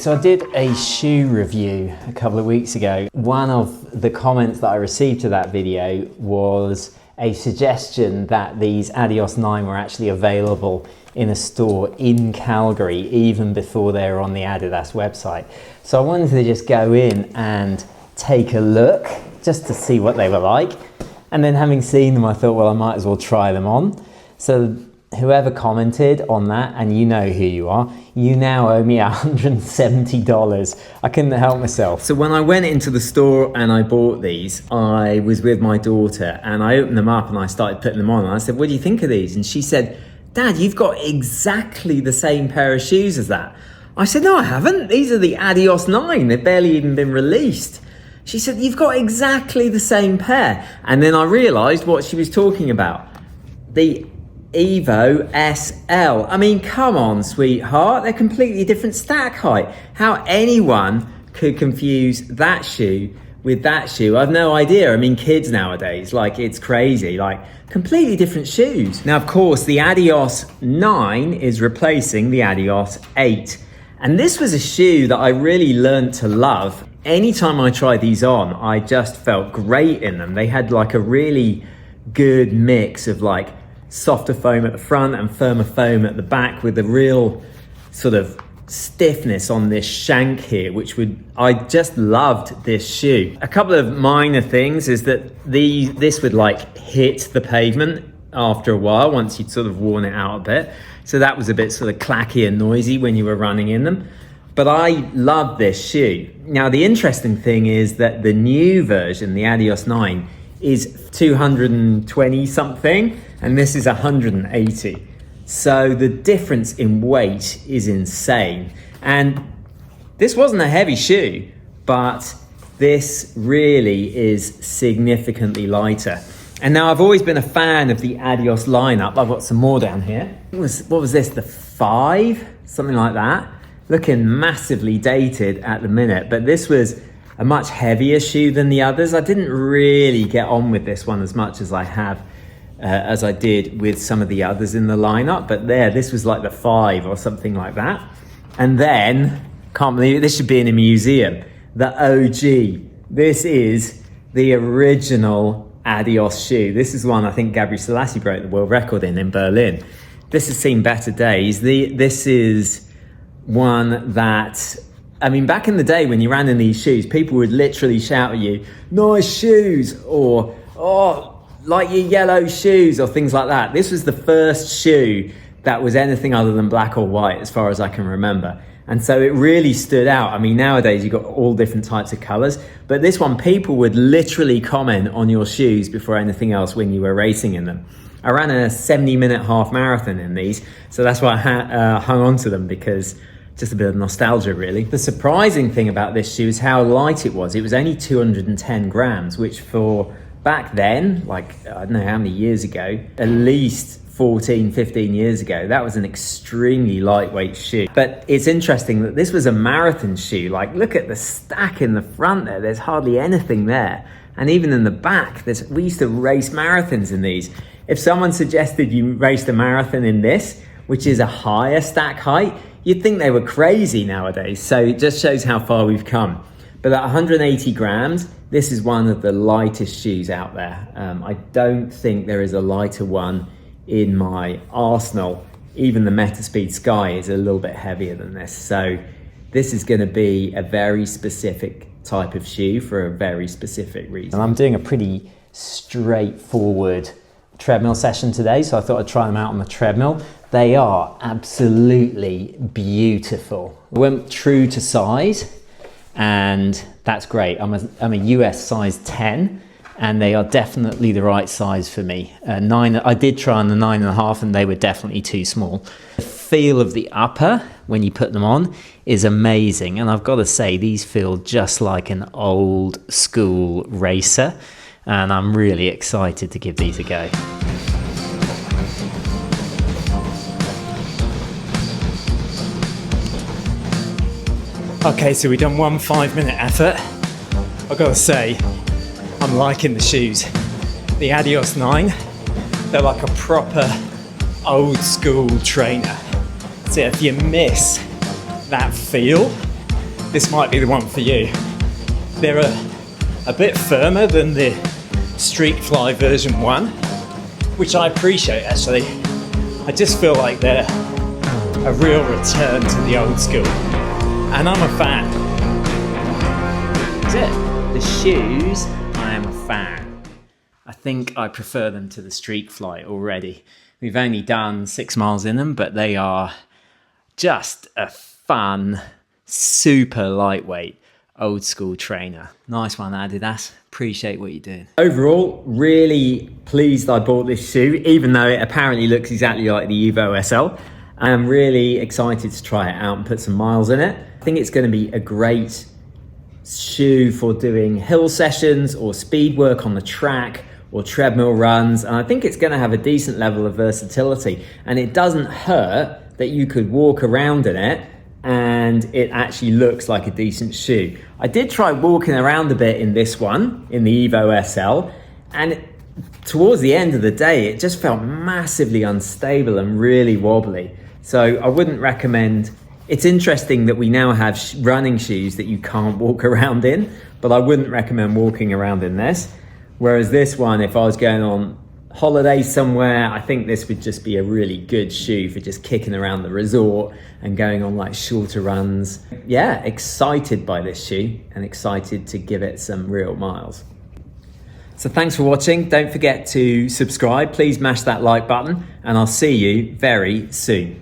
So I did a shoe review a couple of weeks ago. One of the comments that I received to that video was a suggestion that these Adios 9 were actually available in a store in Calgary even before they were on the Adidas website. So I wanted to just go in and take a look just to see what they were like. And then having seen them, I thought, well, I might as well try them on. So whoever commented on that, and you know who you are, you now owe me $170. I couldn't help myself. So when I went into the store and I bought these, I was with my daughter and I opened them up and I started putting them on. And I said, what do you think of these? And she said, Dad, you've got exactly the same pair of shoes as that. I said, no, I haven't. These are the Adios 9. They've barely even been released. She said, you've got exactly the same pair. And then I realized what she was talking about. The Evo SL. I mean, come on, sweetheart. They're completely different stack height. How anyone could confuse that shoe with that shoe, I've no idea. I mean, kids nowadays, like, it's crazy. Like, completely different shoes. Now, of course, the Adios 9 is replacing the Adios 8. And this was a shoe that I really learned to love. Anytime I tried these on, I just felt great in them. They had like a really good mix of like softer foam at the front and firmer foam at the back with a real sort of stiffness on this shank here, I just loved this shoe. A couple of minor things is that this would like hit the pavement after a while once you'd sort of worn it out a bit. So that was a bit sort of clacky and noisy when you were running in them. But I love this shoe. Now, the interesting thing is that the new version, the Adios 9, is 220 something, and this is 180. So the difference in weight is insane. And this wasn't a heavy shoe, but this really is significantly lighter. And now I've always been a fan of the Adios lineup. I've got some more down here. What was this, the 5? Something like that. Looking massively dated at the minute, but this was a much heavier shoe than the others. I didn't really get on with this one as much as I did with some of the others in the lineup, but this was like the 5 or something like that. And then, can't believe it, this should be in a museum, the OG. This is the original Adios shoe. This is one I think Gabriel Selassie broke the world record in Berlin. This has seen better days. This is one that, I mean, back in the day when you ran in these shoes, people would literally shout at you, nice shoes, or, oh, like your yellow shoes, or things like that. This was the first shoe that was anything other than black or white, as far as I can remember. And so it really stood out. I mean, nowadays you've got all different types of colors, but this one, people would literally comment on your shoes before anything else when you were racing in them. I ran a 70-minute half marathon in these, so that's why I hung on to them, because just a bit of nostalgia, really. The surprising thing about this shoe is how light it was. It was only 210 grams, which for back then, like, I don't know how many years ago, at least 14, 15 years ago, that was an extremely lightweight shoe. But it's interesting that this was a marathon shoe. Like, look at the stack in the front there. There's hardly anything there. And even in the back, we used to race marathons in these. If someone suggested you raced a marathon in this, which is a higher stack height, you'd think they were crazy nowadays. So it just shows how far we've come. But at 180 grams, this is one of the lightest shoes out there. I don't think there is a lighter one in my arsenal. Even the Metaspeed Sky is a little bit heavier than this. So this is going to be a very specific type of shoe for a very specific reason. And I'm doing a pretty straightforward treadmill session today, so I thought I'd try them out on the treadmill. They are absolutely beautiful. I went true to size, and that's great. I'm a US size 10, and they are definitely the right size for me. 9. I did try on the 9.5, and they were definitely too small. The feel of the upper when you put them on is amazing, and I've got to say, these feel just like an old school racer, and I'm really excited to give these a go. Okay, so we've done one 5-minute effort. I've got to say, I'm liking the shoes. The Adios 9, they're like a proper old school trainer. So if you miss that feel, this might be the one for you. They're a bit firmer than the Streakfly version 1, which I appreciate actually. I just feel like they're a real return to the old school, and I'm a fan. That's it. The shoes, I am a fan. I think I prefer them to the Streakfly already. We've only done 6 miles in them, but they are just a fun, super lightweight, old school trainer. Nice one, Adidas. Appreciate what you're doing. Overall, really pleased I bought this shoe, even though it apparently looks exactly like the Evo SL. I'm really excited to try it out and put some miles in it. I think it's going to be a great shoe for doing hill sessions or speed work on the track or treadmill runs, and I think it's going to have a decent level of versatility, and it doesn't hurt that you could walk around in it and it actually looks like a decent shoe. I did try walking around a bit in this one, in the Evo SL, and towards the end of the day it just felt massively unstable and really wobbly, so I wouldn't recommend. It's interesting that we now have running shoes that you can't walk around in, but I wouldn't recommend walking around in this. Whereas this one, if I was going on holiday somewhere, I think this would just be a really good shoe for just kicking around the resort and going on like shorter runs. Yeah, excited by this shoe and excited to give it some real miles. So thanks for watching. Don't forget to subscribe. Please mash that like button, and I'll see you very soon.